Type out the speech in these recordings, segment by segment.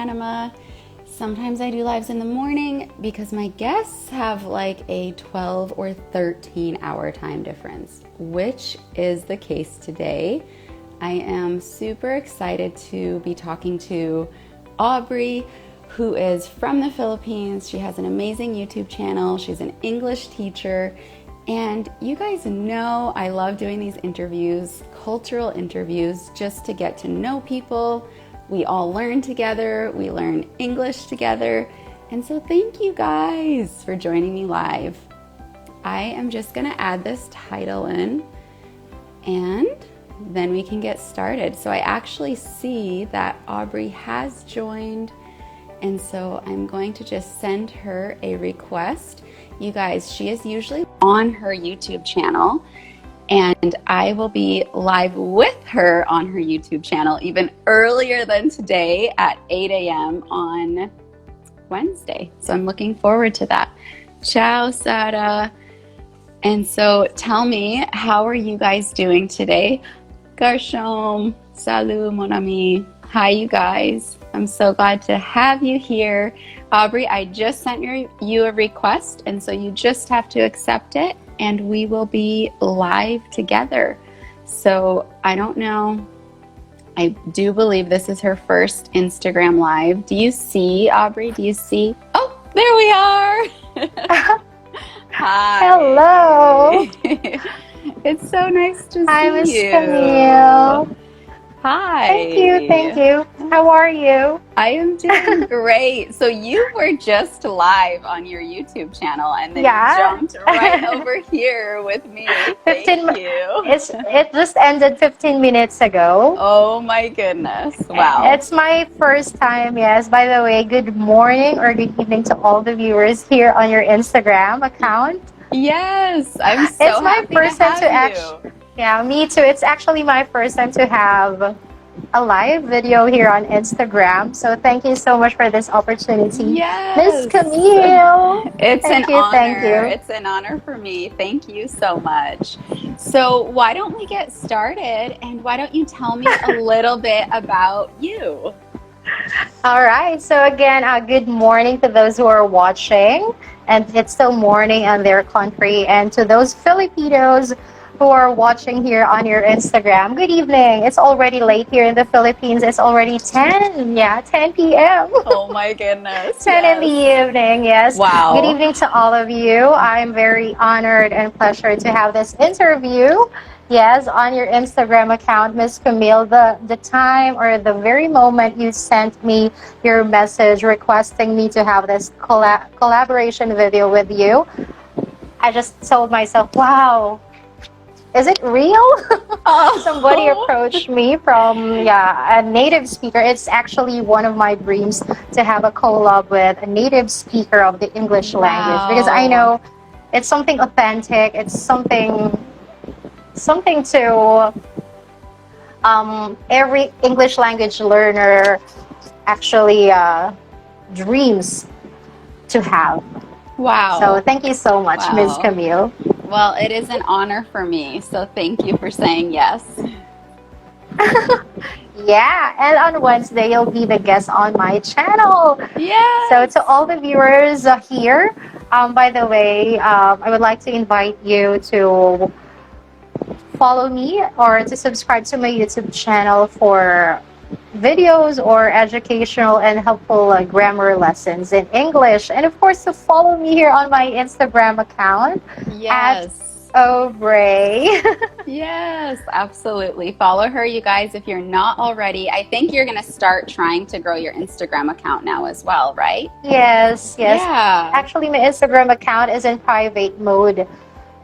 Panama. Sometimes I do lives in the morning because my guests have like a 12 or 13 hour time difference, which is the case today. I am super excited to be talking to Aubrey, who is from the Philippines. She has an amazing YouTube channel. She's an English teacher. And you guys know I love doing these interviews, cultural interviews, just to get to know people. We all learn together. We learn English together. And so thank you guys for joining me live. I am just going to add this title in and then we can get started. So I actually see that Aubrey has joined. And so I'm going to just send her a request. You guys, she is usually on her YouTube channel, and I will be live with her on her YouTube channel even earlier than today at 8 a.m. on Wednesday. So I'm looking forward to that. Ciao, Sara. And so tell me, how are you guys doing today? Garshom, salut, mon ami. Hi, you guys. I'm so glad to have you here. Aubrey, I just sent you a request, and so you just have to accept it, and we will be live together. So I don't know. I do believe this is her first Instagram live. Do you see, Aubrey? Do you see? Oh, there we are. Hi. Hello. It's so nice to see Hi, Miss you. Camille. Hi. Thank you. How are you? I am doing great. So you were just live on your YouTube channel, and then you jumped right over here with me. Thank you. It just ended 15 minutes ago. Oh my goodness. Wow. It's my first time, yes. By the way, good morning or good evening to all the viewers here on your Instagram account. Yes, I'm so it's my happy first to time to have actually. Yeah, me too. It's actually my first time to have a live video here on Instagram. So thank you so much for this opportunity. Yes. Miss Camille. It's an honor. Thank you. It's an honor for me. Thank you so much. So why don't we get started, and why don't you tell me a little bit about you? All right. So again, good morning to those who are watching, and it's still morning in their country, and to those Filipinos who are watching here on your Instagram, good evening. It's already late here in the Philippines. It's already 10 p.m. Oh my goodness. 10 in the evening, yes. Wow. Good evening to all of you. I'm very honored and pleasure to have this interview, yes, on your Instagram account, Miss Camille. The time or the very moment you sent me your message requesting me to have this collaboration video with you, I just told myself, wow, is it real? Oh. Somebody approached me from a native speaker. It's actually one of my dreams to have a collab with a native speaker of the English language, because I know it's something authentic. It's something to every English language learner actually dreams to have. Wow. So thank you so much, Ms. Camille. Well, it is an honor for me, so thank you for saying yes. Yeah, and on Wednesday, you'll be the guest on my channel. Yeah. So to all the viewers here, by the way, I would like to invite you to follow me or to subscribe to my YouTube channel for videos or educational and helpful grammar lessons in English, and of course to follow me here on my Instagram account at Aubrey. Yes, absolutely. Follow her, you guys, if you're not already. I think you're going to start trying to grow your Instagram account now as well, right? Yes. Yeah. Actually, my Instagram account is in private mode.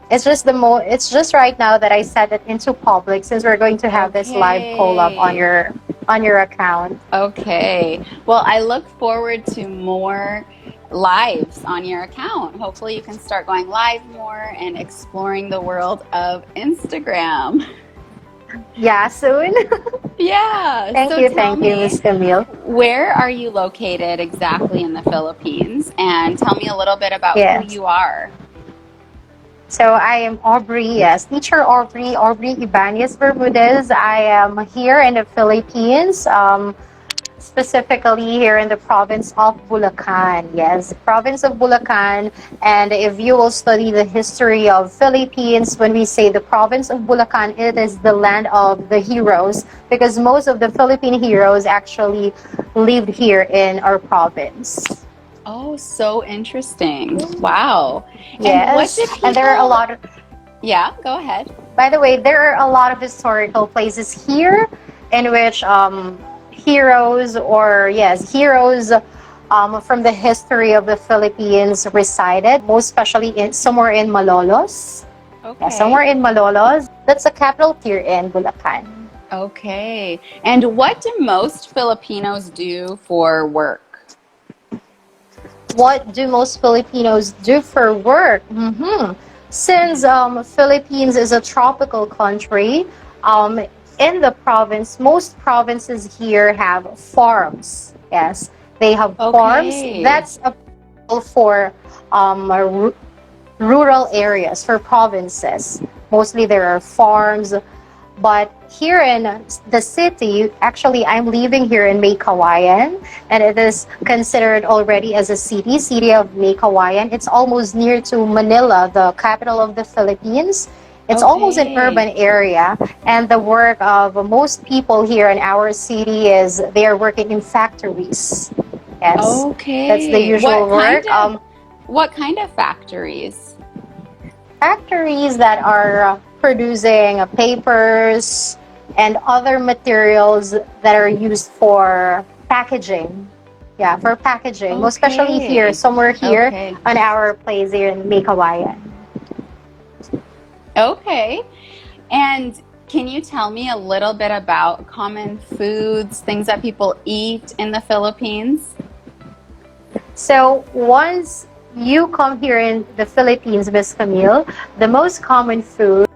It's just right now that I set it into public, since we're going to have this live collab on your account. Okay. Well, I look forward to more lives on your account. Hopefully you can start going live more and exploring the world of Instagram. Yeah, soon. Yeah. Thank you, Ms. Camille. Where are you located exactly in the Philippines? And tell me a little bit about who you are. So I am Aubrey, yes, teacher Aubrey Bermudez. I am here in the Philippines. specifically here in the province of Bulacan. Yes, province of Bulacan. And if you will study the history of Philippines, when we say the province of Bulacan, it is the land of the heroes because most of the Philippine heroes actually lived here in our province. Oh, so interesting. Wow. And what Yes, do and there are a people, lot of, yeah, go ahead. by the way, there are a lot of historical places here in which heroes or yes, heroes from the history of the Philippines resided, most especially in somewhere in Malolos. Yeah, Okay. somewhere in Malolos. That's the capital here in Bulacan. Okay. And what do most Filipinos do for work? What do most Filipinos do for work? Since Philippines is a tropical country, um, in the province, most provinces here have farms. Yes, they have farms. Okay. That's a for rural areas, for provinces. Mostly there are farms, but here in the city, actually, I'm living here in May Kawayan, and it is considered already as a city of May Kawayan. It's almost near to Manila, the capital of the Philippines. It's almost an Okay. urban area, and the work of most people here in our city is they are working in factories. Yes, that's the Okay. usual work. What kind of factories? Factories that are producing papers and other materials that are used for packaging. Yeah, for packaging. Most especially here, Okay. somewhere here Okay. on our place here in Mekawayan. Okay. And can you tell me a little bit about common foods, things that people eat in the Philippines? So once you come here in the Philippines, Miss Camille, the most common food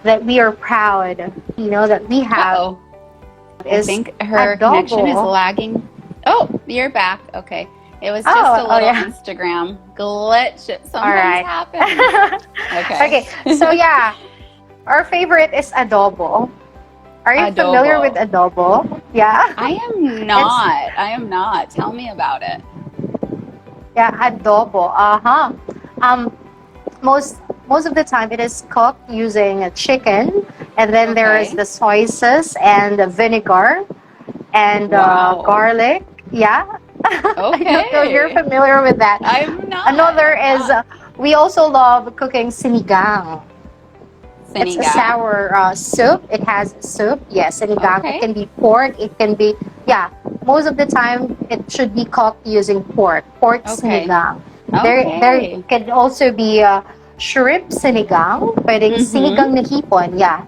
that we are proud, that we have Uh-oh. I is think her connection is adobo. lagging. Oh, you're back. Okay. It was just a Oh little yeah. Instagram glitch. It All sometimes right. happens. Okay. Okay, so yeah, our favorite is adobo. Are you familiar with Adobo. adobo? Yeah. I am It's not. I am not. Tell me about it. yeah, adobo. Uh-huh. Um most of the time it is cooked using a chicken, and then there is Okay. the soy sauce and the vinegar and Wow. garlic. Yeah. I don't know if you're Okay. familiar with that. I'm not. Another I'm is not. we also love cooking sinigang. It's a Sinigang. sour soup. It has soup. Yes, sinigang. It Okay. can be pork. It can be, yeah. Most of the time, it should be cooked using pork. Pork Okay. sinigang. There Okay. can also be shrimp sinigang. Pwedeng Mm-hmm. sinigang na hipon. Yeah.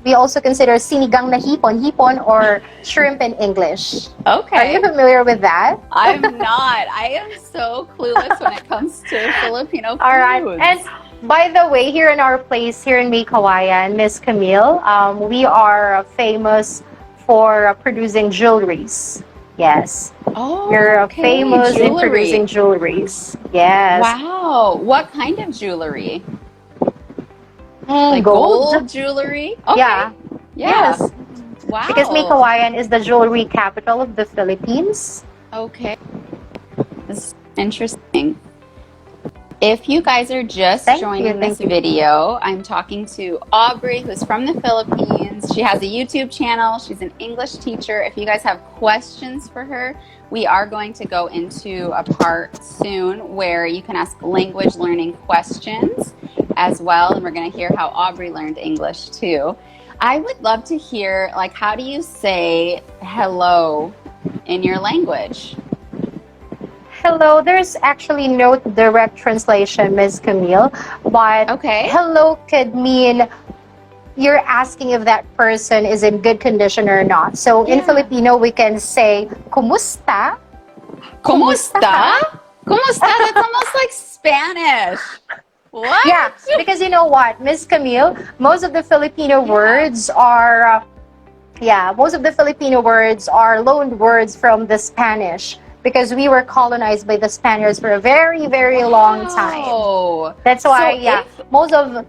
We also consider sinigang na hipon. Hipon or shrimp in English. Are you Okay. familiar with that? I'm not. I am so clueless when it comes to Filipino All right. And foods. by the way, here in our place, here in May Kawayan, Miss Camille, we are famous for producing jewelries. Yes. Oh, We're okay. famous in producing Jewelry. jewelries. Yes. Wow. What kind of jewelry? Mm, Like gold? gold jewelry? Okay. Yeah. Yeah. Yes. Because May Wow. Kawayan is the jewelry capital of the Philippines. Okay. This is interesting. If you guys are just Thank you. joining this Thank you. video, I'm talking to Aubrey, who's from the Philippines. She has a YouTube channel. She's an English teacher. If you guys have questions for her, we are going to go into a part soon where you can ask language learning questions as well. And we're going to hear how Aubrey learned English too. I would love to hear, like, how do you say hello in your language? Hello, there's actually no direct translation, Ms. Camille, but Okay. hello could mean you're asking if that person is in good condition or not. So in Yeah. Filipino, we can say, Kumusta? Kumusta? Kumusta? That's almost like Spanish. What? Yeah, because you know what, Ms. Camille, most of the Filipino words are, most of the Filipino words are loaned words from the Spanish because we were colonized by the Spaniards for a very, very long time. Wow. That's why, So if most of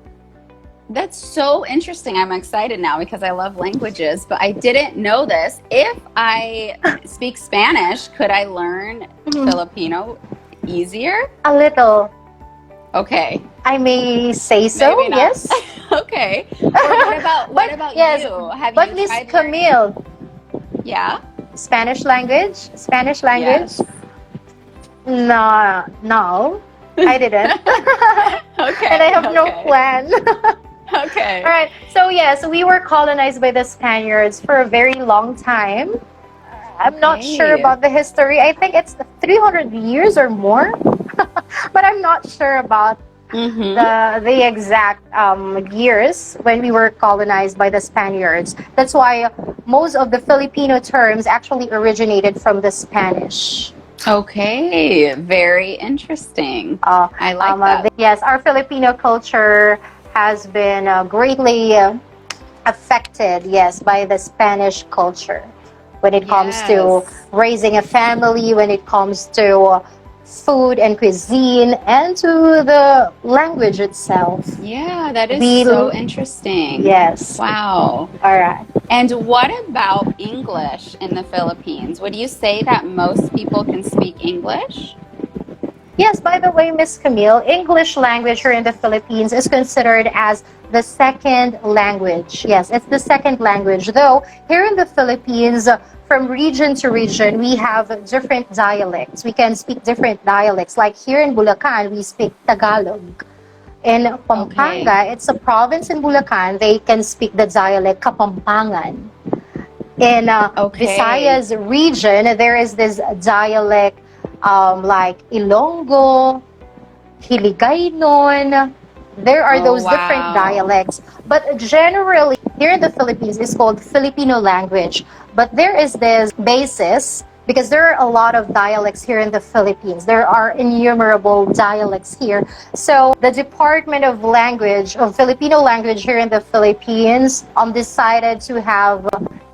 That's so interesting. I'm excited now because I love languages, but I didn't know this. If I speak Spanish, could I learn Mhm. Filipino easier? A little, Okay. I may say Maybe so, not. yes. Okay. Or what But about yes, you? Have but you Miss tried learning? Camille, Yeah? Spanish language? Spanish language? Yes. No, no, I didn't. And I Okay. have no Okay. plan. All Okay. right. So yes, we were colonized by the Spaniards for a very long time. I'm not sure Okay. about the history. I think it's 300 years or more, but I'm not sure about Mm-hmm. the exact years when we were colonized by the Spaniards. That's why most of the Filipino terms actually originated from the Spanish. Okay. Very interesting. Uh, I like that. yes, our Filipino culture has been greatly affected, yes, by the Spanish culture when it comes to Yes. raising a family, when it comes to food and cuisine, and to the language itself. Yeah, that is We, so interesting. yes, Wow. all right. And what about English in the Philippines? Would you say that most people can speak English? Yes, by the way, Miss Camille, English language here in the Philippines is considered as the second language. Yes, it's the second language. Though here in the Philippines, from region to region, we have different dialects. We can speak different dialects. Like here in Bulacan, we speak Tagalog. In Okay. Pampanga, it's a province in Bulacan, they can speak the dialect Kapampangan. In Okay. Visayas region, there is this dialect like Ilonggo, Hiligaynon. There are Oh, those different wow. dialects. But generally, here in the Philippines, it's called Filipino language. But there is this basis because there are a lot of dialects here in the Philippines. There are innumerable dialects here. So the Department of Language, of Filipino language here in the Philippines, decided to have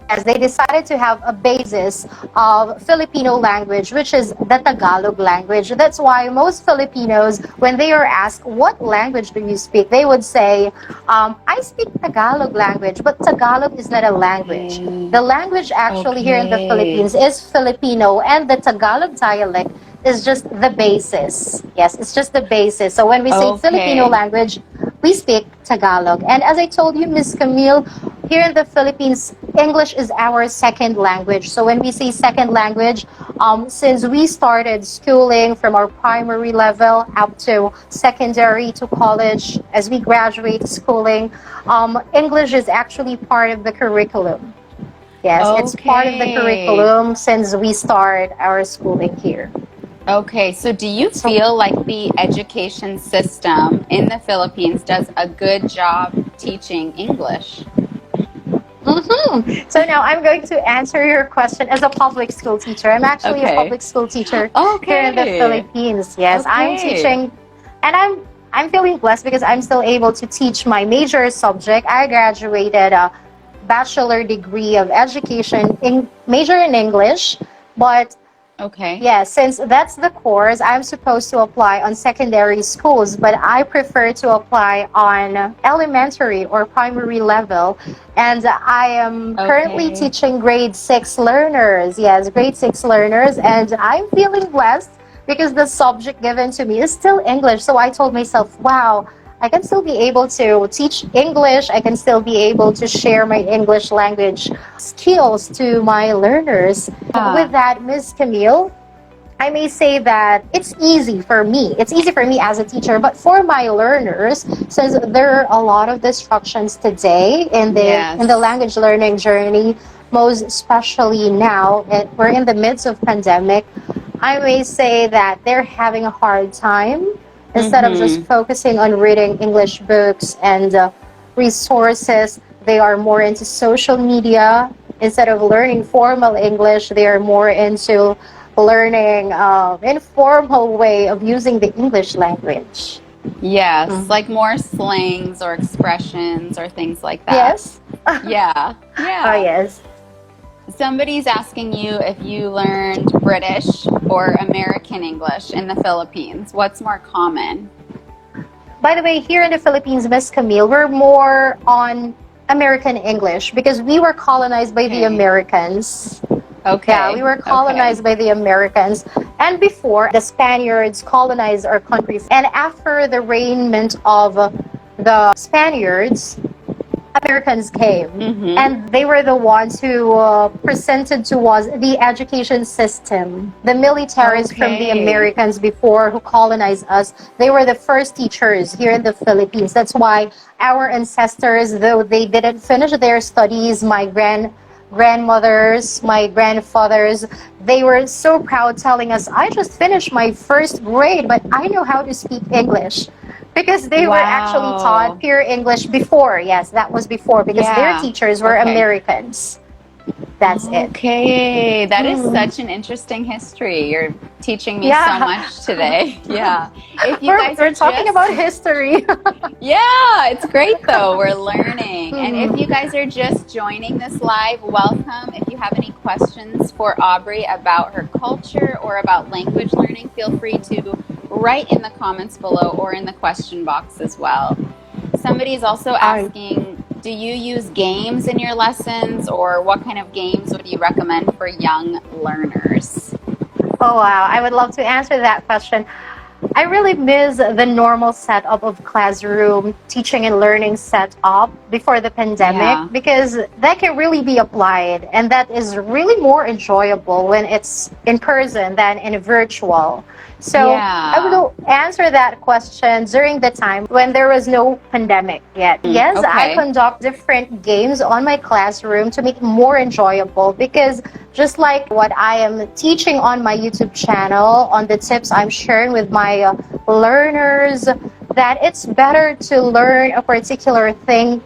as they decided to have a basis of Filipino language, which is the Tagalog language. That's why most Filipinos, when they are asked, what language do you speak? They would say, I speak Tagalog language, but Tagalog is not a language. Okay. The language actually here in the Okay. Philippines is Filipino, and the Tagalog dialect is just the basis. Yes, it's just the basis. So when we say Filipino Okay. language, we speak Tagalog. And as I told you, Miss Camille, here in the Philippines, English is our second language. So when we say second language, since we started schooling from our primary level up to secondary to college, as we graduate schooling, English is actually part of the curriculum. Yes, it's part of the Okay. curriculum since we start our schooling here. Okay. So do you So feel like the education system in the Philippines does a good job teaching English? So now I'm going to answer your question as a public school teacher. I'm actually a Okay. public school teacher here in the Okay. Philippines. Yes, I'm Okay. teaching, and I'm feeling blessed because I'm still able to teach my major subject. I graduated a bachelor degree of education in major in English, but Okay. yeah, since that's the course, I'm supposed to apply on secondary schools, but I prefer to apply on elementary or primary level. And I am currently Okay. teaching grade six learners. Yes, grade six learners. And I'm feeling blessed because the subject given to me is still English. So I told myself, wow, I can still be able to teach English. I can still be able to share my English language skills to my learners. With Ah, that, Miss Camille, I may say that it's easy for me. It's easy for me as a teacher, but for my learners, since there are a lot of distractions today in the yes. language learning journey, most especially now, we're in the midst of pandemic. I may say that they're having a hard time instead of just Mm-hmm. focusing on reading English books and resources. They are more into social media. Instead of learning formal English, they are more into learning informal way of using the English language. Yes, Mm. like more slangs or expressions or things like that. Yes. Yeah, Oh yeah. yes. Somebody's asking you if you learned British or American English in the Philippines. What's more common? By the way, here in the Philippines, Miss Camille, we're more on American English because we were colonized by the Okay. Americans. Okay. Yeah, we were colonized by the Americans. And before, the Spaniards colonized our country. And after the reignment of the Spaniards, Americans came. Mm-hmm. And they were the ones who presented to us the education system. The militaries from the Okay. Americans before who colonized us, they were the first teachers here in the Philippines. That's why our ancestors, though they didn't finish their studies, my grandmothers, my grandfathers, they were so proud telling us, I just finished my first grade, but I know how to speak English. Because they were actually taught Wow. pure English before. Yes, that was before. Because their Yeah. teachers were Okay. Americans. That's it. Okay, that is Mm. such an interesting history. You're teaching me so Yeah. much today. Yeah. If you We're, guys we're are talking just about history. Yeah, it's great though. We're learning. And if Mhm. you guys are just joining this live, welcome. If you have any questions for Aubrey about her culture or about language learning, feel free to write in the comments below or in the question box as well. Somebody's also All asking, do you use games in your lessons, or what kind of games would you recommend for young learners? Oh, wow. I would love to answer that question. I really miss the normal setup of classroom teaching and learning setup before the pandemic Yeah. because that can really be applied and that is really more enjoyable when it's in person than in virtual. So I Yeah. will answer that question during the time when there was no pandemic yet. Yes, I Okay. conduct different games on my classroom to make it more enjoyable because just like what I am teaching on my YouTube channel, on the tips I'm sharing with my learners, that it's better to learn a particular thing.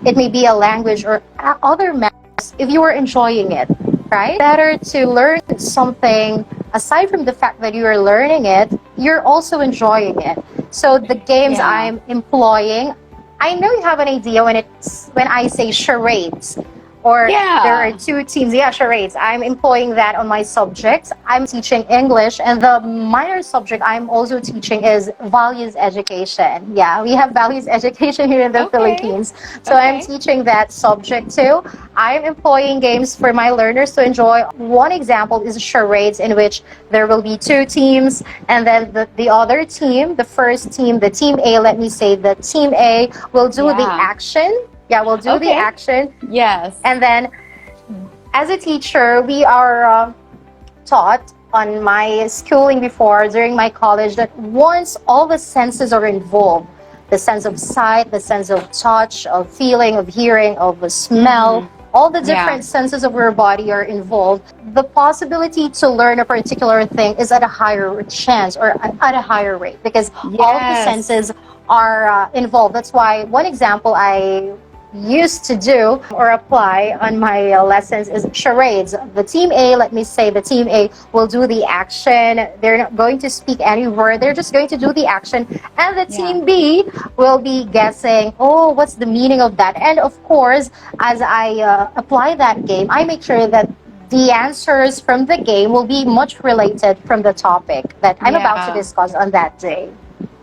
It may be a language or other matters if you are enjoying it, right? Better to learn something aside from the fact that you are learning it, you're also enjoying it. So the games Yeah. I'm employing, I know you have an idea when I say charades. Or there are Yeah. two teams. Yeah, charades. I'm employing that on my subjects. I'm teaching English, and the minor subject I'm also teaching is values education. Yeah, we have values education here in the Okay. Philippines. So I'm Okay. teaching that subject too. I'm employing games for my learners to enjoy. One example is charades, in which there will be two teams, and then the other team, the first team, the team A, let me say, the team A will do the Yeah. action. Yeah, we'll do the Okay. action. Yes. And then, as a teacher, we are taught on my schooling before, during my college, that once all the senses are involved, the sense of sight, the sense of touch, of feeling, of hearing, of smell, all the Yeah. different senses of your body are involved, the possibility to learn a particular thing is at a higher chance or at a higher rate because all of the Yes. senses are involved. That's why one example I used to do or apply on my lessons is charades. The team A, let me say, the team A will do the action. They're not going to speak any word. They're just going to do the action. And the Yeah. team B will be guessing, oh, what's the meaning of that? And of course, as I apply that game, I make sure that the answers from the game will be much related from the topic that I'm about to Yeah. discuss on that day.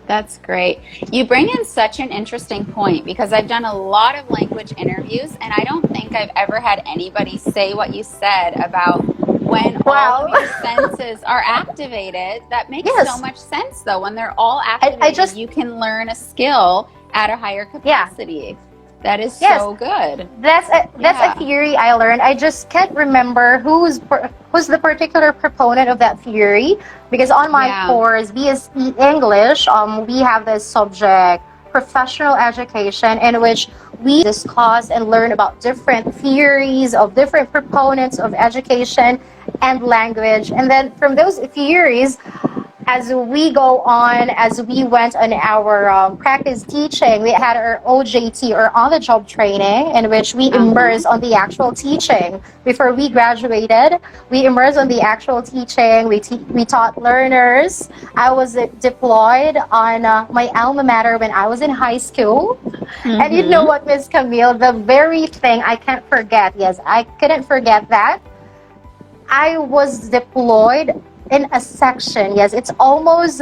That's great. You bring in such an interesting point because I've done a lot of language interviews and I don't think I've ever had anybody say what you said about when all Wow. of your senses are activated. That makes so Yes. much sense though. When they're all I activated, just, you can learn a skill at a higher yeah. capacity. That is Yes. so good. That's a Yeah. theory I learned. I just can't remember who's the particular proponent of that theory because on my Yeah. course BSE English, we have this subject professional education in which we discuss and learn about different theories of different proponents of education and language, and then from those theories, as we go on, as we went on our practice teaching, we had our OJT or on the job training in which we immersed on the actual teaching. Before we graduated, we immersed on the actual teaching. We taught learners. I was deployed on my alma mater when I was in high school. And you know what, Miss Camille, the very thing I can't forget, yes, I couldn't forget that. I was deployed in a section. Yes, it's almost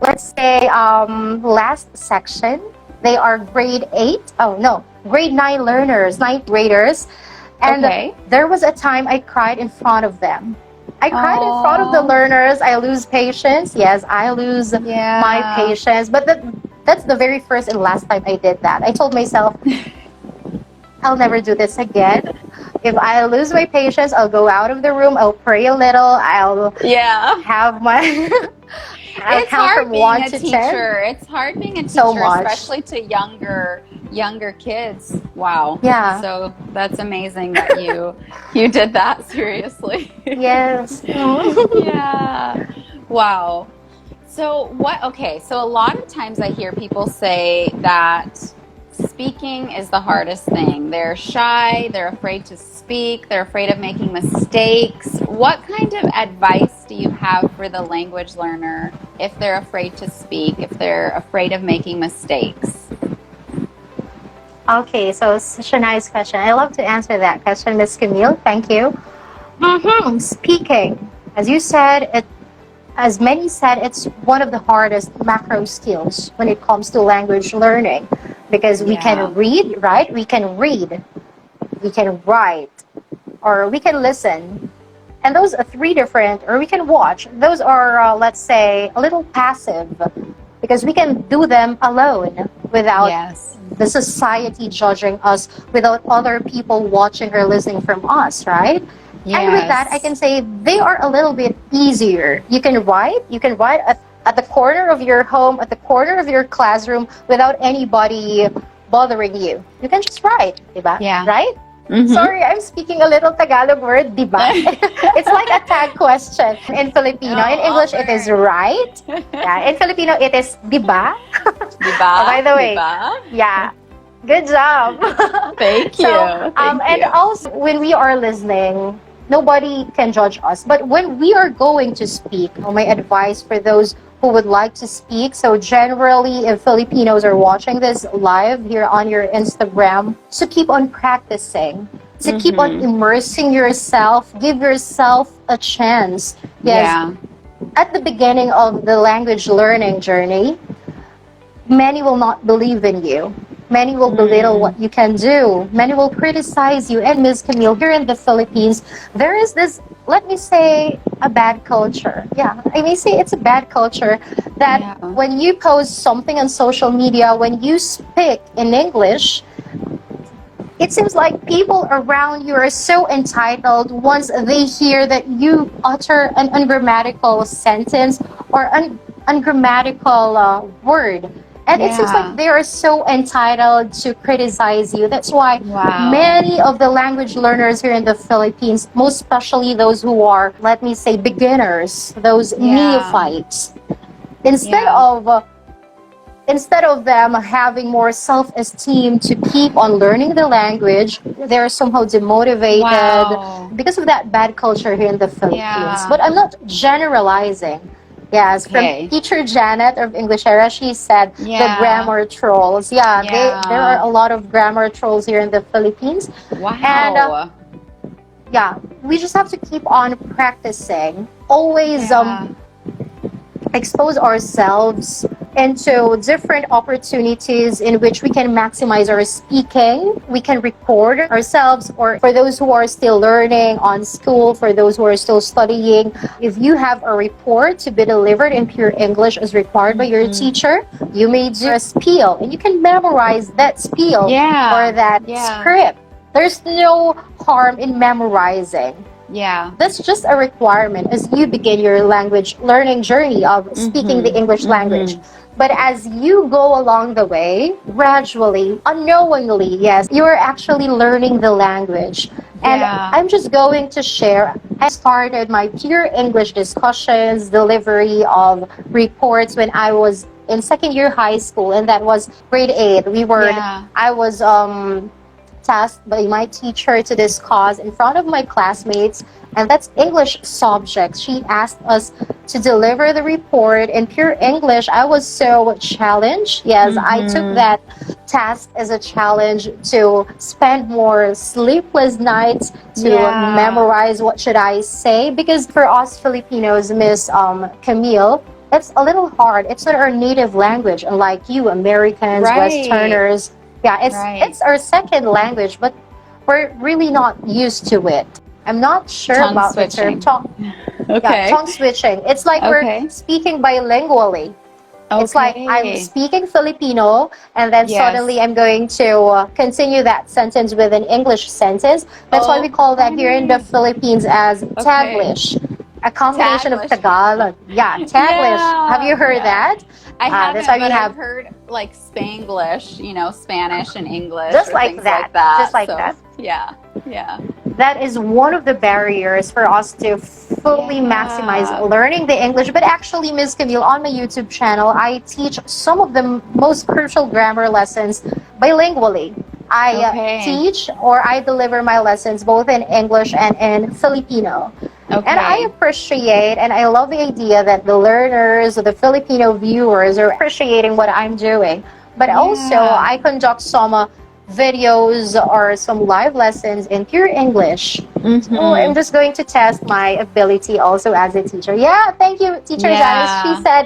let's say last section, they are grade 8. Oh no, grade 9 learners, ninth graders. And Okay. there was a time I cried in front of them. I cried in front of the Oh, learners. I lose patience. Yes, I lose my yeah. patience. But that's the very first and last time I did that. I told myself, I'll never do this again. If I lose my patience, I'll go out of the room. I'll pray a little. I'll Yeah. have my I'll It's count hard from being 1 a to 10. teacher. It's hard being a So teacher, much. especially to younger kids. Wow. Yeah. So that's amazing that you did that seriously. Yes. Mm. Yeah. Wow. So okay, so a lot of times I hear people say that speaking is the hardest thing. They're shy, they're afraid to speak, they're afraid of making mistakes. What kind of advice do you have for the language learner if they're afraid to speak, if they're afraid of making mistakes? Okay, so such a nice question. I love to answer that question, Miss Camille. Thank you. Speaking, as you said, as many said, it's one of the hardest macro skills when it comes to language learning, because we Yeah. can read, right? We can read, we can write, or we can listen. And those are three different, or we can watch. Those are, let's say, a little passive, because we can do them alone without Yes. the society judging us, without other people watching or listening from us, right? And with that, I can Yes. say they are a little bit easier. You can write at the corner of your home, at the corner of your classroom, without anybody bothering you. You can just write, diba? Yeah. Right? Mhm. Sorry, I'm speaking a little Tagalog word, diba? It's like a tag question in No, Filipino. In all English, it is good. right. Yeah, in Filipino, it is diba. Oh, Diba? by the way, Diba? yeah, good job. Thank So, you. Thank and you. also when we are listening, nobody can judge us. But when we are going to speak, my advice for those who would like to speak, so generally, if Filipinos are watching this live here on your Instagram, to keep on practicing, to keep on Mhm. immersing yourself, give yourself a chance. Yes, Yeah. at the beginning of the language learning journey, many will not believe in you. Many will belittle Mm. what you can do. Many will criticize you. And Ms. Camille, here in the Philippines, there is this, let me say, a bad culture. Yeah, I may say it's a bad culture that Yeah. when you post something on social media, when you speak in English, it seems like people around you are so entitled once they hear that you utter an ungrammatical sentence or ungrammatical word. And it seems like Yeah. they are so entitled to criticize you. That's why Wow. many of the language learners here in the Philippines, most especially those who are, let me say, beginners, those Yeah. neophytes, instead Yeah. of instead of them having more self-esteem to keep on learning the language, they're somehow demotivated Wow. because of that bad culture here in the Philippines. Yeah. But I'm not generalizing. Yes, from Okay. teacher Janet of English Era, she said the Yeah. grammar trolls. Yeah, there are Yeah. a lot of grammar trolls here in the Philippines. And Wow. yeah, we just have to keep on practicing. Always Yeah. expose ourselves into different opportunities in which we can maximize our speaking. We can record ourselves, or for those who are still learning on school, for those who are still studying, if you have a report to be delivered in pure English as required by your Mhm. teacher, you may do a spiel and you can memorize that spiel or Yeah. that Yeah. script. There's no harm in memorizing. Yeah. That's just a requirement as you begin your language learning journey of speaking the Mhm. English language. Mhm. But as you go along the way, gradually, unknowingly, yes, you're actually learning the language. And Yeah. I'm just going to share, I started my pure English discussions, delivery of reports when I was in second year high school, and that was grade 8. Yeah. I was tasked by my teacher to discuss in front of my classmates, and that's English subjects. She asked us to deliver the report in pure English. I was so challenged. Yes, I took Mhm. that task as a challenge to spend more sleepless nights to Yeah. memorize what should I say, because for us Filipinos, Miss Camille, it's a little hard. It's not our native language, unlike you, Americans, Right. Westerners. Yeah, it's our second language, but we're really not used to it. I'm not sure Tongue about the term switching. tongue. Yeah, Okay. tongue switching. It's like Okay. we're speaking bilingually. It's like I'm Okay. speaking Filipino, and then Yes. suddenly I'm going to continue that sentence with an English sentence. That's why we call that here in the Philippines as Taglish, a combination of Taglish. Tagalog. Yeah, Taglish. Have you heard that? I haven't, that's why but we have I've heard like Spanglish, you know, Spanish and English, Just or like things that. like that. Just like So, that. Yeah, yeah. That is one of the barriers for us to fully Yeah. maximize learning the English. But actually, Ms. Camille, on my YouTube channel, I teach some of the most crucial grammar lessons bilingually. I Okay. teach or I deliver my lessons both in English and in Filipino. Okay. And I appreciate and I love the idea that the learners or the Filipino viewers are appreciating what I'm doing. But also, I conduct some videos or some live lessons in pure English. Mhm. So I'm just going to test my ability also as a teacher. Yeah, thank you, Teacher Janice. She said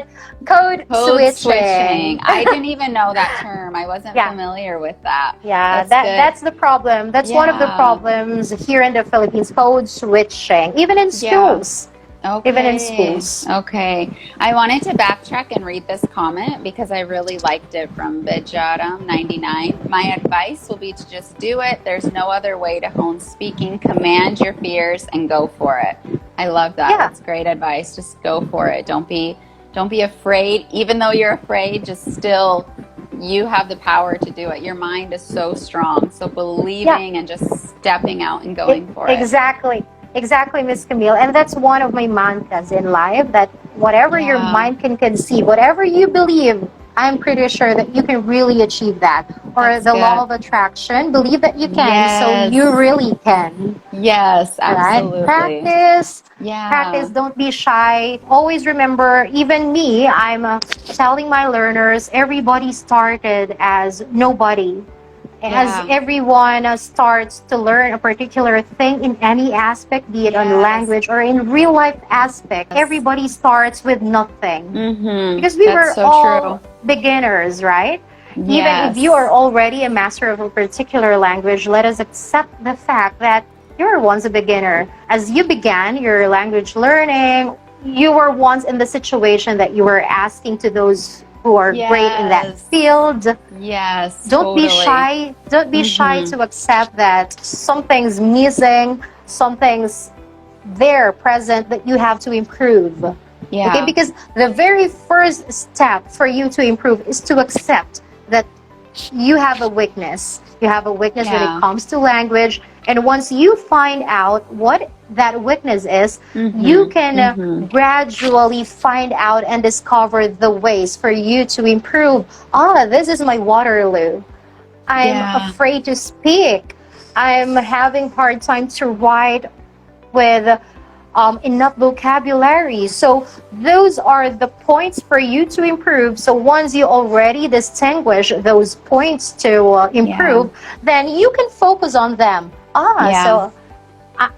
code switching. I didn't even know that term. I wasn't Yeah. familiar with that. Yeah, That's good. that's the problem. That's one of the Yeah. problems here in the Philippines, code switching, even in schools. Okay. Even in schools. Okay. I wanted to backtrack and read this comment because I really liked it from Bijaram99. My advice will be to just do it. There's no other way to hone speaking. Command your fears and go for it. I love that. Yeah. That's great advice. Just go for it. Don't be afraid. Even though you're afraid, just still you have the power to do it. Your mind is so strong. So believing and just stepping out and going for it. Exactly, Miss Camille. And that's one of my mantras in life, that whatever your mind can conceive, whatever you believe, I'm pretty sure that you can really achieve that. Or That's the good. law of attraction, believe that you can, Yes. so you really can. Yes, absolutely. Right? Practice. Yeah. Practice, don't be shy. Always remember, even me, I'm telling my learners, everybody started as nobody. As everyone starts to learn a particular thing in any aspect, be it on language or in real life aspect, everybody starts with nothing. Mm-hmm. Because we were so all beginners, right? Even if you are already a master of a particular language, let us accept the fact that you were once a beginner. As you began your language learning, you were once in the situation that you were asking to those who are great in that field. Yes. Don't be shy. Don't be shy to accept that something's missing, something's there present that you have to improve. Yeah. Okay, because the very first step for you to improve is to accept that you have a weakness. You have a weakness when it comes to language. And once you find out what that weakness is, you can gradually find out and discover the ways for you to improve. This is my Waterloo. I'm afraid to speak. I'm having hard time to write with enough vocabulary. So those are the points for you to improve. So once you already distinguish those points to improve, then you can focus on them. So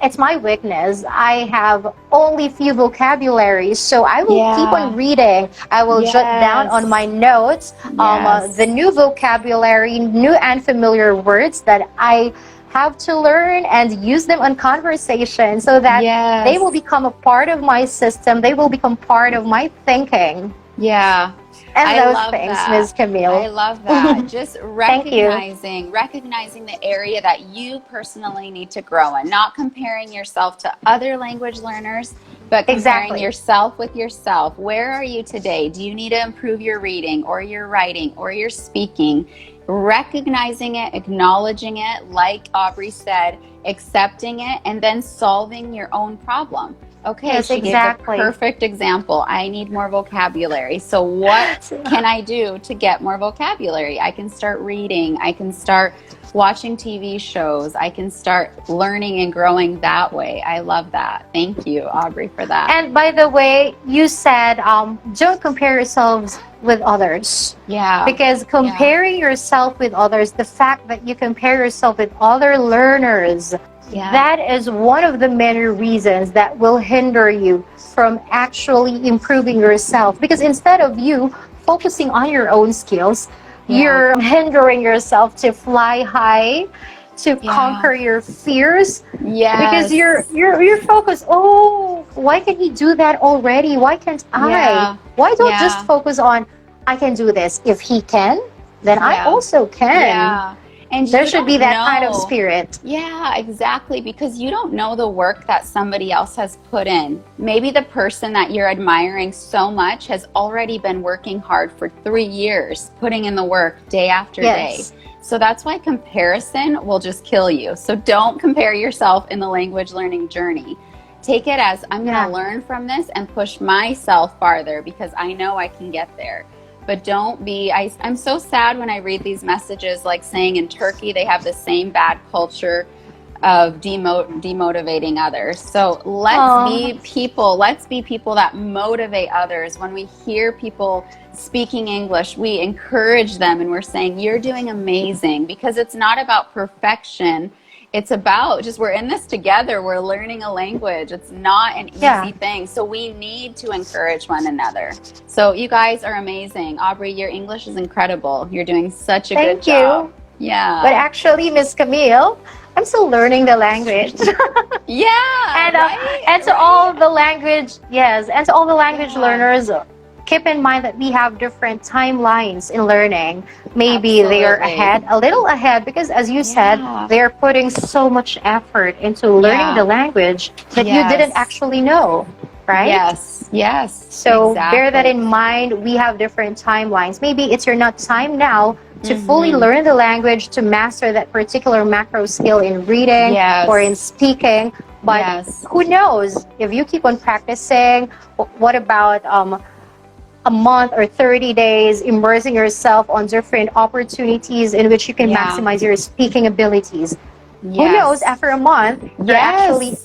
it's my weakness. I have only few vocabularies, so I will keep on reading. I will jot down on my notes the new vocabulary, new and familiar words that I have to learn and use them on conversation so that they will become a part of my system. They will become part of my thinking. Yeah. And those things, Ms. Camille. I love that. Just recognizing the area that you personally need to grow in, not comparing yourself to other language learners, but comparing yourself with yourself. Where are you today? Do you need to improve your reading or your writing or your speaking? Recognizing it, acknowledging it, like Aubrey said, accepting it, and then solving your own problem. Okay, she gave the perfect example. I need more vocabulary. So what can I do to get more vocabulary? I can start reading. I can start watching TV shows. I can start learning and growing that way. I love that. Thank you, Aubrey, for that. And by the way, you said don't compare yourselves with others. Yeah. Because comparing yourself with others, the fact that you compare yourself with other learners, Yeah. that is one of the many reasons that will hinder you from actually improving yourself. Because instead of you focusing on your own skills, Yeah. you're hindering yourself to fly high, to Yeah. conquer your fears. Because Yes. you're focused. Oh, why can he do that already? Why can't I? Yeah. Why don't just Yeah. focus on I can do this. If he can, then I Yeah. also can. Yeah. And There you should be don't that kind of know. spirit. Yeah, exactly. Because you don't know the work that somebody else has put in. Maybe the person that you're admiring so much has already been working hard for 3 years, putting in the work day after day. Yes. So that's why comparison will just kill you. So don't compare yourself in the language learning journey. Take it as I'm going Yeah. to learn from this and push myself farther because I know I can get there. But don't be, I'm so sad when I read these messages like saying in Turkey they have the same bad culture of demotivating others. So let's be people that motivate others. When we hear people speaking English, we encourage them and we're saying, you're doing amazing, because it's not about perfection. It's about just, we're in this together. We're learning a language. It's not an easy thing. So we need to encourage one another. So you guys are amazing. Aubrey, your English is incredible. You're doing such a good job. Yeah. But actually, Miss Camille, I'm still learning the language. Yeah. and Right. and to all the language, yes, and to all the language Yeah. learners, keep in mind that we have different timelines in learning. Maybe they are Absolutely. a little ahead, because as you said, Yeah. they are putting so much effort into learning the language that you didn't Yes. actually know, right? Yes. Yes. So bear that exactly. in mind. We have different timelines. Maybe it's your not time now to fully Mhm. learn the language, to master that particular macro skill in reading Yes. or in speaking. But Yes. who knows, if you keep on practicing, what about a month or 30 days immersing yourself on different opportunities in which you can Yeah. maximize your speaking abilities? Yes. Who knows, after a month, you're actually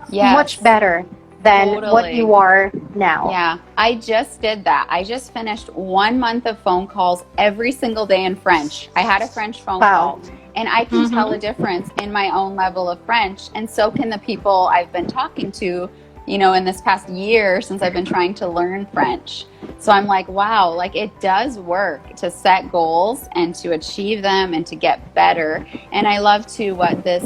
Yes. much better than what Totally. you are now. Yeah, I just did that. I just finished 1 month of phone calls every single day in French. I had a French phone call, and I can tell a difference in my own level of French. And so can the people I've been talking to, in this past year since I've been trying to learn French. So I'm like, wow, like it does work to set goals and to achieve them and to get better. And I love too what this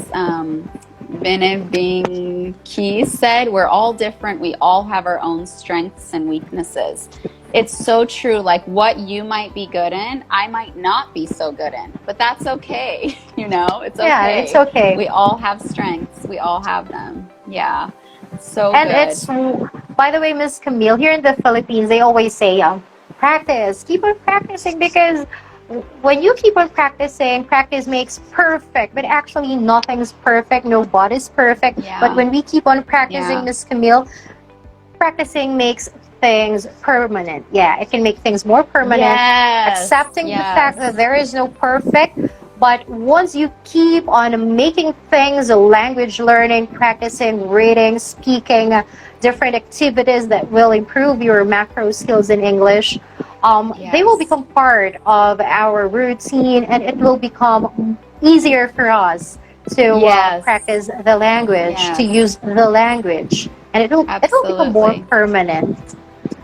Beneving Keys said, we're all different. We all have our own strengths and weaknesses. It's so true. Like what you might be good in, I might not be so good in, but that's okay. It's okay. Yeah, it's okay. We all have strengths. We all have them. Yeah. So And good. it's, by the way, Miss Camille, here in the Philippines, they always say, practice, keep on practicing, because when you keep on practicing, practice makes perfect. But actually, nothing's perfect. Nobody's perfect. Yeah. But when we keep on practicing, Yeah. Miss Camille, practicing makes things permanent. Yeah, it can make things more permanent. Yes. Accepting the Yes. fact that there is no perfect. But once you keep on making things, language learning, practicing, reading, speaking, different activities that will improve your macro skills in English, they will become part of our routine, and it will become easier for us to Yes. practice the language, Yes. to use the language, and it will become more Absolutely. permanent.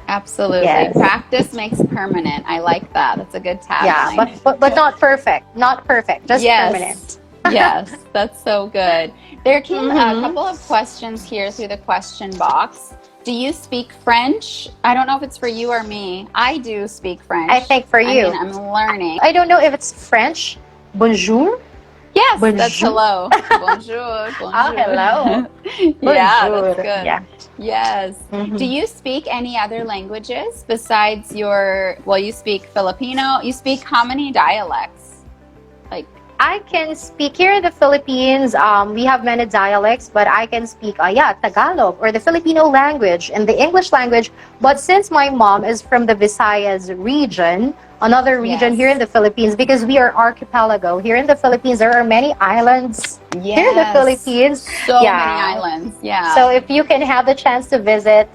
Absolutely. Yes. Practice makes permanent. I like that. That's a good tagline. Yeah, but not perfect. Not perfect. Just permanent. Yes, that's so good. There came a couple of questions here through the question box. Do you speak French? I don't know if it's for you or me. I do speak French. I think for you. I'm learning. I don't know if it's French. Bonjour. Yes, Bonjour. that's hello. Bonjour. Bonjour. Oh, hello. Yeah, Bonjour. that's good. Yeah. Yes. Do you speak any other languages besides you speak Filipino? You speak how many dialects? Like, I can speak here in the Philippines. We have many dialects, but I can speak Tagalog, or the Filipino language and the English language. But since my mom is from the Visayas region, another region Yes. here in the Philippines, because we are archipelago. Here in the Philippines, there are many islands. yes. Here in the Philippines. So Yeah. many islands. Yeah. So if you can have the chance to visit,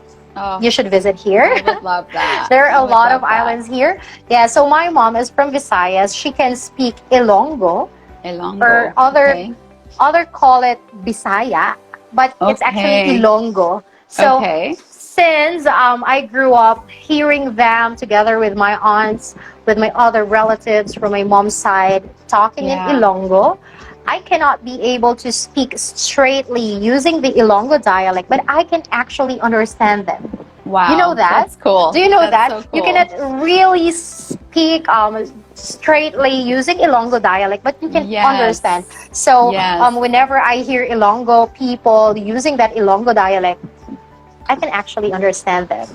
you should visit here. I would love that. There are I a would lot love of that. islands here. Yeah, so my mom is from Visayas. She can speak Ilonggo Ilonggo. or other Okay. Other call it Bisaya, but it's actually Okay. Ilonggo. So Okay. since I grew up hearing them together with my aunts, with my other relatives from my mom's side talking in Yeah. Ilonggo, I cannot be able to speak straightly using the Ilonggo dialect, but I can actually understand them. Wow. You know that? That's cool. Do you know That's that? so You cool. cannot really speak straightly using Ilonggo dialect, but you can Yes. understand. So Yes. whenever I hear Ilonggo people using that Ilonggo dialect, I can actually understand them.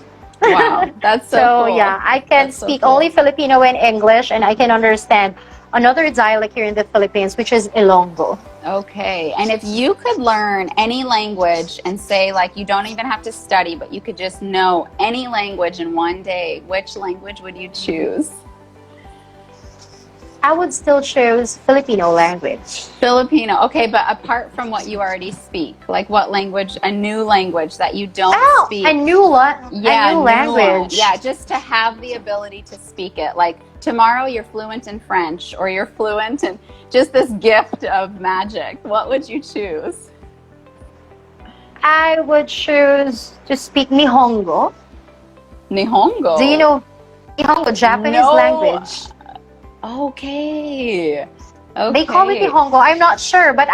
Wow. That's so So cool. yeah, I can That's so speak cool. only Filipino and English, and I can understand another dialect here in the Philippines, which is Ilonggo. Okay. And if you could learn any language and say, like, you don't even have to study, but you could just know any language in one day, which language would you choose? I would still choose Filipino language. Filipino. Okay, but apart from what you already speak, like what language, a new language that you don't Oh, speak. a new Yeah, new one. language. Yeah, just to have the ability to speak it. Like tomorrow you're fluent in French or you're fluent in just this gift of magic. What would you choose? I would choose to speak Nihongo. Nihongo. Do you know Nihongo, Japanese No. language? Okay. They call it Nihongo. I'm not sure, but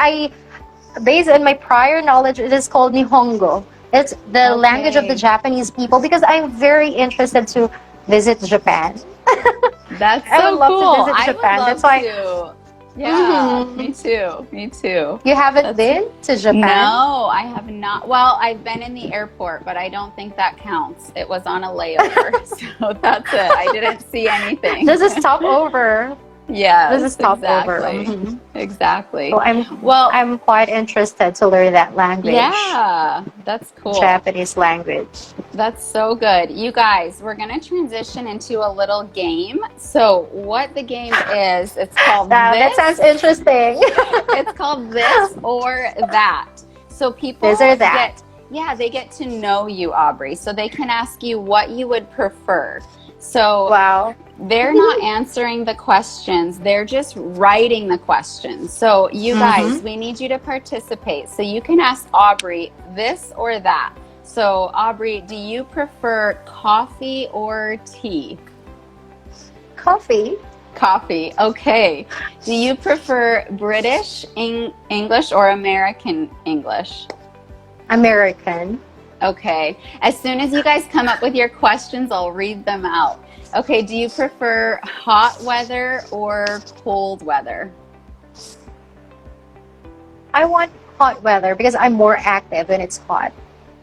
based on my prior knowledge, it is called Nihongo. It's the language of the Japanese people because I'm very interested to visit Japan. That's so I would love cool. to visit Japan. I would love That's why. to. Yeah, Mhm. me too. Me too. You haven't been to Japan? No, I have not. Well, I've been in the airport, but I don't think that counts. It was on a layover, so that's it. I didn't see anything. This is stopover. Yeah, This is stopover. exactly. Mhm. Exactly. So I'm quite interested to learn that language. Yeah, that's cool. Japanese language. That's so good. You guys, we're going to transition into a little game. So what the game is, it's called That sounds interesting. It's called This or That. So people This or that. they get to know you, Aubrey. So they can ask you what you would prefer. So Wow. they're not answering the questions. They're just writing the questions. So you guys, we need you to participate. So you can ask Aubrey this or that. So Aubrey, do you prefer coffee or tea? Coffee. Coffee. Okay. Do you prefer British English or American English? American. Okay. As soon as you guys come up with your questions, I'll read them out. Okay. Do you prefer hot weather or cold weather? I want hot weather because I'm more active when it's hot.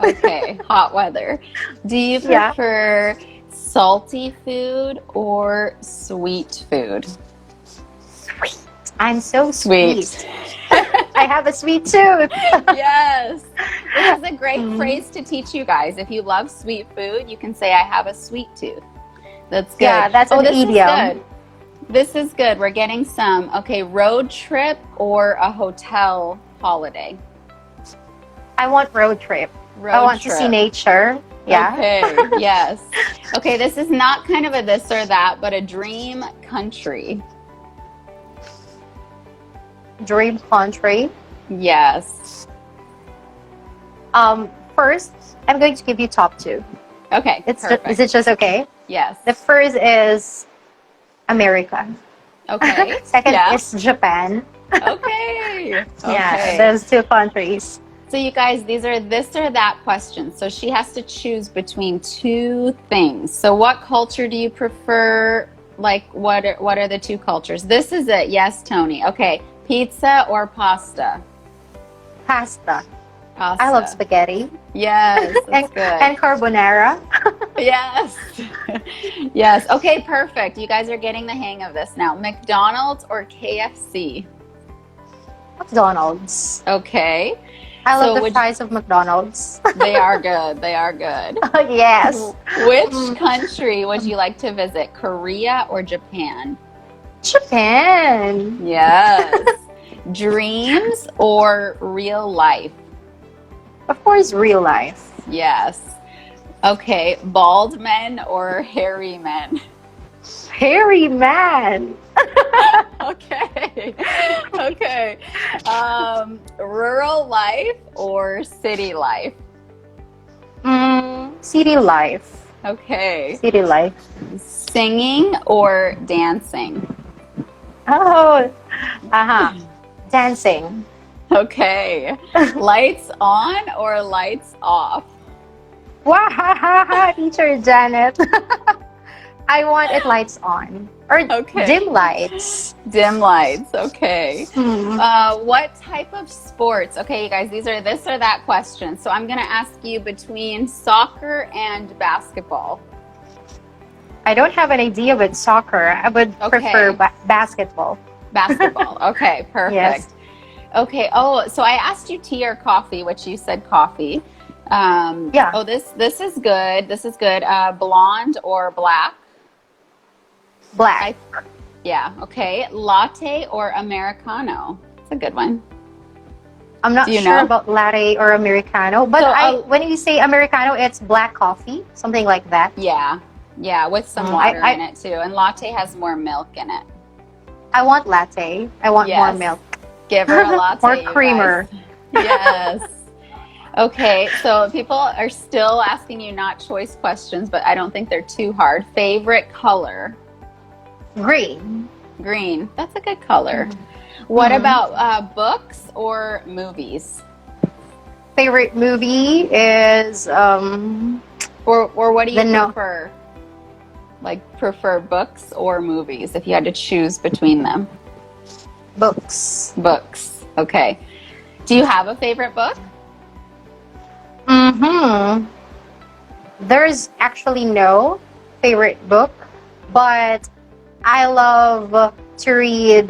Okay. Hot weather. Do you prefer salty food or sweet food? Sweet. I'm so sweet. I have a sweet tooth. Yes. This is a great phrase to teach you guys. If you love sweet food, you can say, I have a sweet tooth. That's good. Yeah, that's an this idiom. Is good. This is good. We're getting some. Okay, road trip or a hotel holiday? I want road trip. I want to see nature. Yeah. Okay, yes. Okay, this is not kind of a this or that, but a dream country. Dream country. Yes. First, I'm going to give you top two. Okay, perfect. Is it just okay? Yes. The first is America. Okay. Second is Japan. Okay. Yeah, those two countries. So you guys, these are this or that questions. So she has to choose between two things. So what culture do you prefer? Like what are the two cultures? This is it. Yes, Tony. Okay. Pizza or pasta? Pasta. Pasta. I love spaghetti. Yes, that's good. And carbonara. Yes. Yes. Okay, perfect. You guys are getting the hang of this now. McDonald's or KFC? McDonald's. Okay. I love the fries of McDonald's. They are good. They are good. Yes. Which country would you like to visit? Korea or Japan? Japan. Yes. Dreams or real life? Of course, real life. Yes. Okay. Bald men or hairy men? Hairy man. Okay. Okay. Rural life or city life? City life. Okay. City life. Singing or dancing? Oh, dancing. Okay. Lights on or lights off? Wow, teacher Janet. I want it lights on or Okay. dim lights. Dim lights. Okay. Hmm. What type of sports? Okay, you guys, these are this or that questions. So I'm going to ask you between soccer and basketball. I don't have an idea with soccer. I would prefer Okay. basketball. Basketball. Okay, perfect. Yes. Okay. Oh, so I asked you tea or coffee, which you said coffee. Yeah. Oh, this is good. This is good. Blonde or black? Black. Yeah. Okay. Latte or Americano? It's a good one. I'm not Do you sure know? about latte or Americano, but So, when you say Americano, it's black coffee, something like that. Yeah. Yeah, with some water in it too. And latte has more milk in it. I want latte. I want more Yes. milk. Give her a latte. More you creamer. guys. Yes. Okay, so people are still asking you not choice questions, but I don't think they're too hard. Favorite color? Green. Green. That's a good color. What about books or movies? Favorite movie is Or what do you No. prefer? Like prefer books or movies if you had to choose between them? books. Books. Okay. Do you have a favorite book? There's actually no favorite book, but I love to read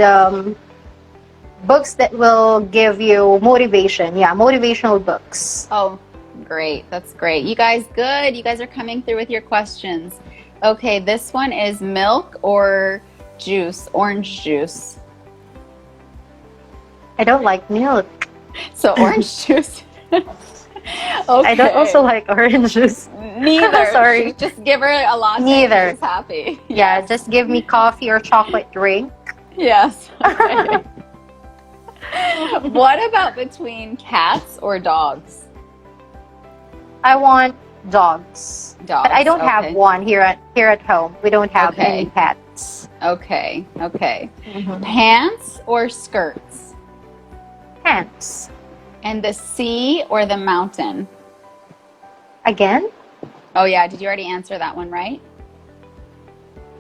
books that will give you motivation. Yeah, motivational books. Oh, great. That's great. You guys, good. You guys are coming through with your questions. Okay, this one is milk or juice, orange juice. I don't like milk. So orange juice. Okay. I don't also like orange juice. Neither. Sorry. Just give her a latte. Neither. She's happy. Yeah, just give me coffee or chocolate drink. Yes. Okay. What about between cats or dogs? I want dogs. Dogs. But I don't okay. have one here at home. We don't have Okay. any pets. Okay. Okay. Pants or skirts? Pants. And the sea or the mountain? Again? Oh yeah, did you already answer that one right?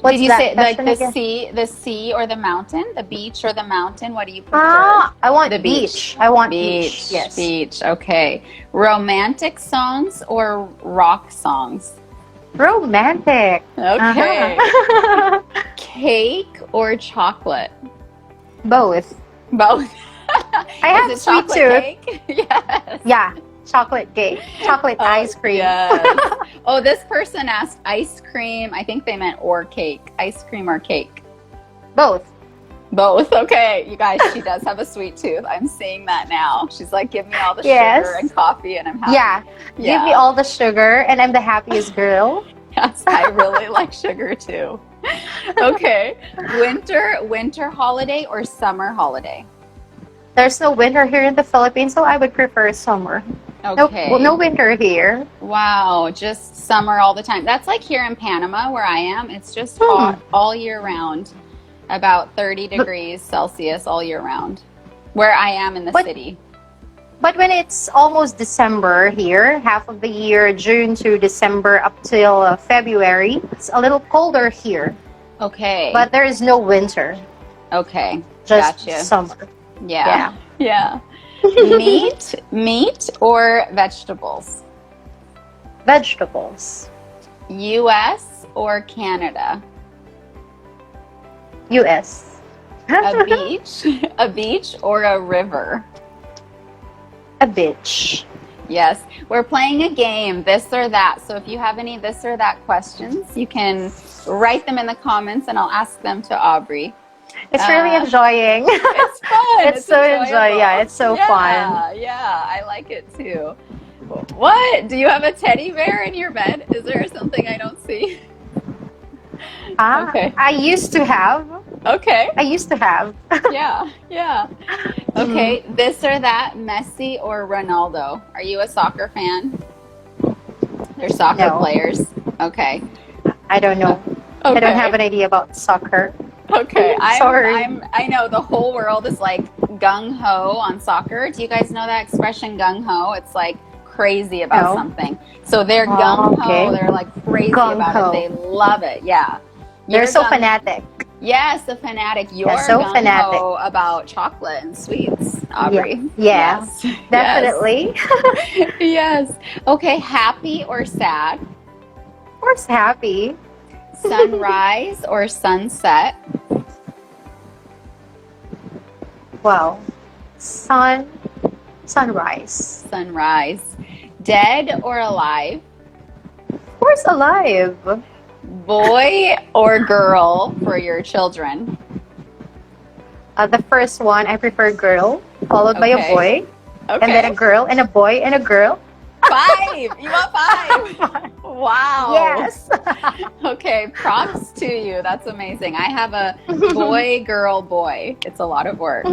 What's Did you that say like question the sea or the mountain? The beach or the mountain? What do you prefer? I want The beach. I want beach. Beach. Yes. Beach. Okay. Romantic songs or rock songs? Romantic. Okay. Uh-huh. Cake or chocolate? Both. Both. I have Is it sweet chocolate tooth. cake? Yes. Yeah, chocolate cake, chocolate ice cream. Yes. Oh, this person asked ice cream. I think they meant or cake. Ice cream or cake? Both. Both. Okay. You guys, she does have a sweet tooth. I'm seeing that now. She's like, give me all the Yes. sugar and coffee and I'm happy. Yeah. Give me all the sugar, and I'm the happiest girl. Yes, I really like sugar too. Okay. Winter holiday or summer holiday? There's no winter here in the Philippines, so I would prefer summer. Okay. No winter here. Wow, just summer all the time. That's like here in Panama where I am. It's just hot all year round. About 30 degrees Celsius all year round. Where I am in the city. But when it's almost December here, half of the year, June to December up till February, it's a little colder here. Okay. But there is no winter. Okay. Just Gotcha. summer. Yeah. Yeah. Meat or vegetables? Vegetables. US or Canada? US. A beach or a river? A beach. Yes, we're playing a game, this or that. So if you have any this or that questions, you can write them in the comments and I'll ask them to Aubrey. It's really enjoying. It's fun. It's so enjoyable. enjoyable. Yeah, it's so fun. Yeah, I like it too. What? Do you have a teddy bear in your bed? Is there something I don't see? Okay. I used to have, Okay. I used to have. Yeah. Yeah. Okay. This or that, Messi or Ronaldo? Are you a soccer fan? They're soccer No, players. Okay. I don't Uh, know. I don't have okay. an idea about soccer. Okay. Sorry. I know the whole world is like gung ho on soccer. Do you guys know that expression gung ho? It's like crazy about No. something. So they're Oh, gung ho. okay. They're like crazy Gung about it. ho. They love it. Yeah. They're You're so gung. fanatic. Yes, a fanatic. Yeah, You're so gung fanatic. ho about chocolate and sweets, Yeah. Aubrey. Yeah. Yes. Yes. Definitely. Yes. Okay. Happy or sad? Of course, happy. Sunrise or sunset? Well, sunrise. Sunrise. Dead or alive? Of course, alive. Boy or girl for your children? The first one, I prefer girl, followed by a Okay. boy, and then a Okay. girl, and a boy, and a girl. 5. You want 5? Wow. Yes. Okay. Props to you. That's amazing. I have a boy, girl, boy. It's a lot of work.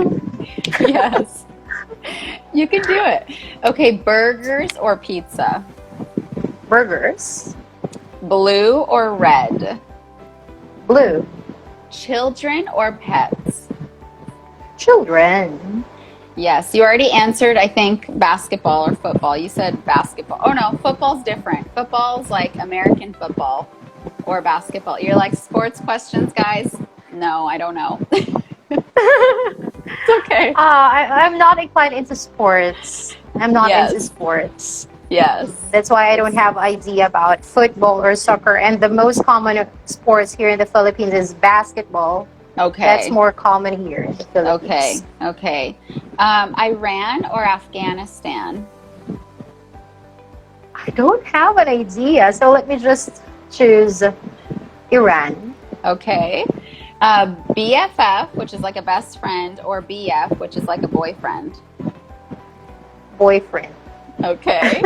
Yes. You can do it. Okay. Burgers or pizza? Burgers. Blue or red? Blue. Children or pets? Children. Yes, you already answered, I think, basketball or football. You said basketball. Oh, no, football's different. Football's like American football or basketball. You're like, sports questions, guys? No, I don't know. It's okay. I'm not inclined into sports. I'm not into Yes. sports. Yes. That's why I don't have idea about football or soccer. And the most common sports here in the Philippines is basketball. Okay. That's more common here in the Okay. Philippines. Okay. Iran or Afghanistan? I don't have an idea, so let me just choose Iran. Okay. BFF, which is like a best friend, or BF, which is like a boyfriend. Boyfriend. Okay.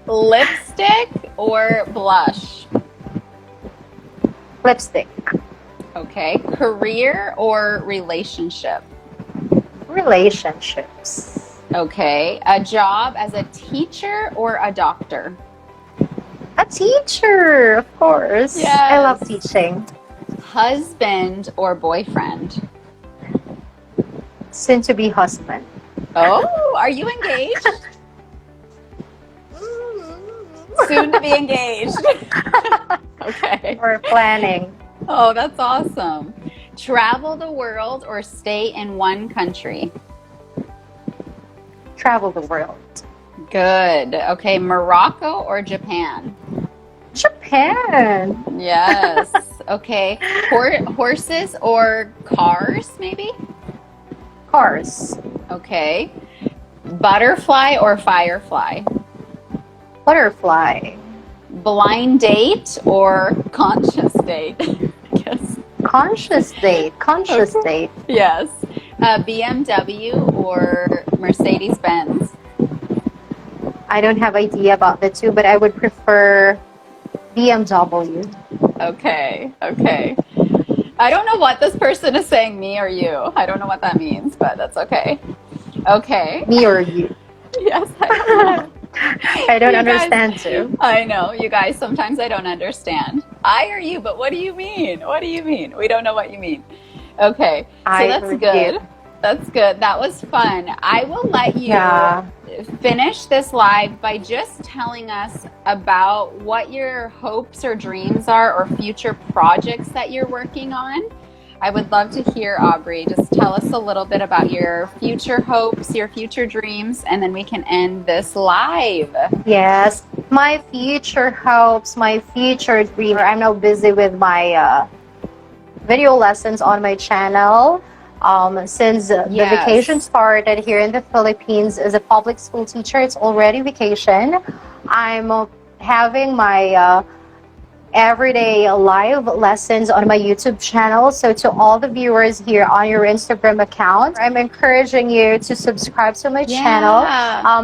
Lipstick or blush? Lipstick. Okay. Career or relationship? Relationships. Okay. A job as a teacher or a doctor? A teacher, of course. Yes. I love teaching. Husband or boyfriend? Soon to be husband. Oh, are you engaged? Soon to be engaged. Okay. We're planning. Oh, that's awesome. Travel the world or stay in one country? Travel the world. Good. Okay. Morocco or Japan? Japan. Yes. Okay. Horses or cars, maybe? Cars. Okay. Butterfly or firefly? Butterfly. Blind date or conscious date? Yes. Conscious date. Conscious date. Yes. BMW or Mercedes Benz? I don't have idea about the two, but I would prefer BMW. Okay. Okay. I don't know what this person is saying, me or you. I don't know what that means, but that's okay. Okay. Me or you? Yes, I don't know. I don't You guys- understand too. I know, you guys, sometimes I don't understand. I or you, but what do you mean? What do you mean? We don't know what you mean. Okay, so I that's or good. you. That's good. That was fun. I will let you Yeah. finish this live by just telling us about what your hopes or dreams are or future projects that you're working on. I would love to hear, Aubrey. Just tell us a little bit about your future hopes, your future dreams, and then we can end this live. Yes. My future hopes, my future dream. I'm now busy with my video lessons on my channel. Since the Yes. vacation started here in the Philippines as a public school teacher, it's already vacation. I'm having my everyday live lessons on my YouTube channel. So to all the viewers here on your Instagram account, I'm encouraging you to subscribe to my channel.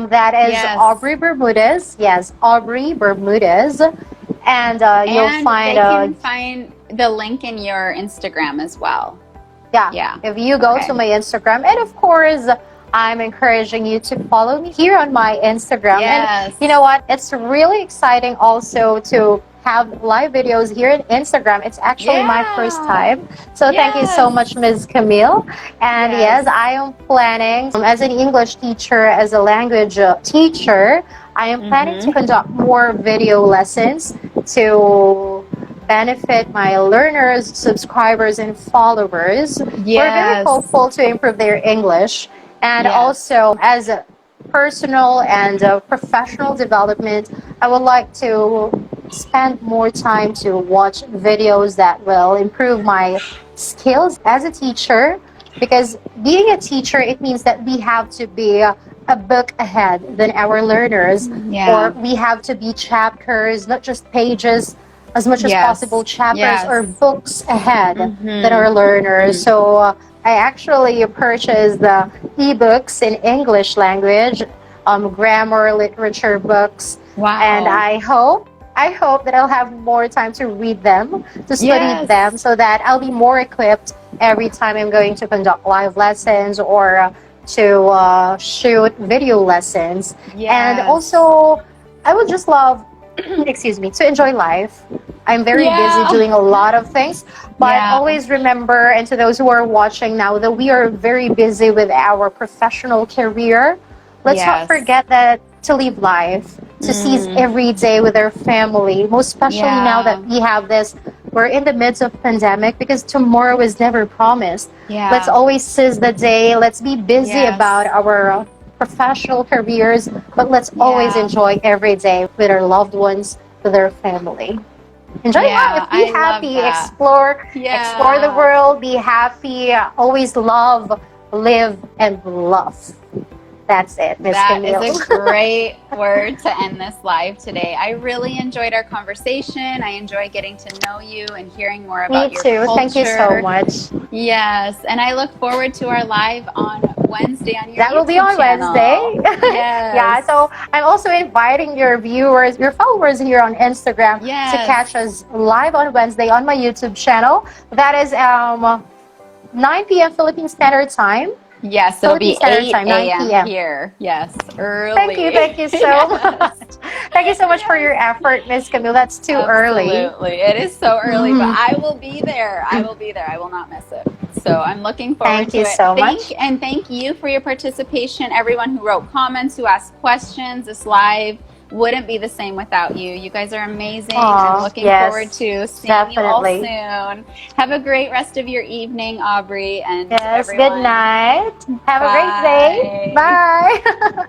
That is Yes. Aubrey Bermudez. Yes, Aubrey Bermudez. And you'll And find they can find the link in your Instagram as well. Yeah. If you go to my Instagram, and of course, I'm encouraging you to follow me here on my Instagram. Yes. And you know what? It's really exciting also to have live videos here on Instagram. It's actually my first time. So thank you so much, Ms. Camille. And yes, I am planning, as an English teacher, as a language teacher, I am planning to conduct more video lessons to benefit my learners, subscribers, and followers. We're very hopeful to improve their English. And also, as a personal and professional development, I would like to spend more time to watch videos that will improve my skills as a teacher. Because being a teacher, it means that we have to be a book ahead than our learners. Or we have to be chapters, not just pages, as much as possible, chapters or books ahead than our learners. So I actually purchased the ebooks in English language, grammar, literature books. And I hope that I'll have more time to read them, to study them, so that I'll be more equipped every time I'm going to conduct live lessons or to shoot video lessons. And also, I would just love, excuse me, to enjoy life. I'm very busy doing a lot of things, but always remember, and to those who are watching now, that we are very busy with our professional career. Let's not forget that to live life, to seize every day with our family, most especially now that we have this, we're in the midst of pandemic, because tomorrow is never promised. Let's always seize the day. Let's be busy about our professional careers, but let's always enjoy every day with our loved ones, with our family. Enjoy life, be happy, explore the world, be happy, always love, live, and love. That's it, Miss Camille. That is a great word to end this live today. I really enjoyed our conversation. I enjoy getting to know you and hearing more about your culture. Thank you so much. Yes, and I look forward to our live on Wednesday on your That will be on channel. Wednesday. Yes. So I'm also inviting your viewers, your followers here on Instagram to catch us live on Wednesday on my YouTube channel. That is 9 p.m. Philippine Standard Time. Yes, it'll be 8 a.m. here. Yes, early. Thank you so much. Thank you so much for your effort, Miss Camille. That's too early. Absolutely, it is so early, but I will be there. I will be there. I will not miss it. So I'm looking forward to it. Thank you so much. And thank you for your participation. Everyone who wrote comments, who asked questions. This live wouldn't be the same without you. You guys are amazing. I'm looking forward to seeing you all soon. Have a great rest of your evening, Aubrey, and everyone. Good night. Have a great day. Bye.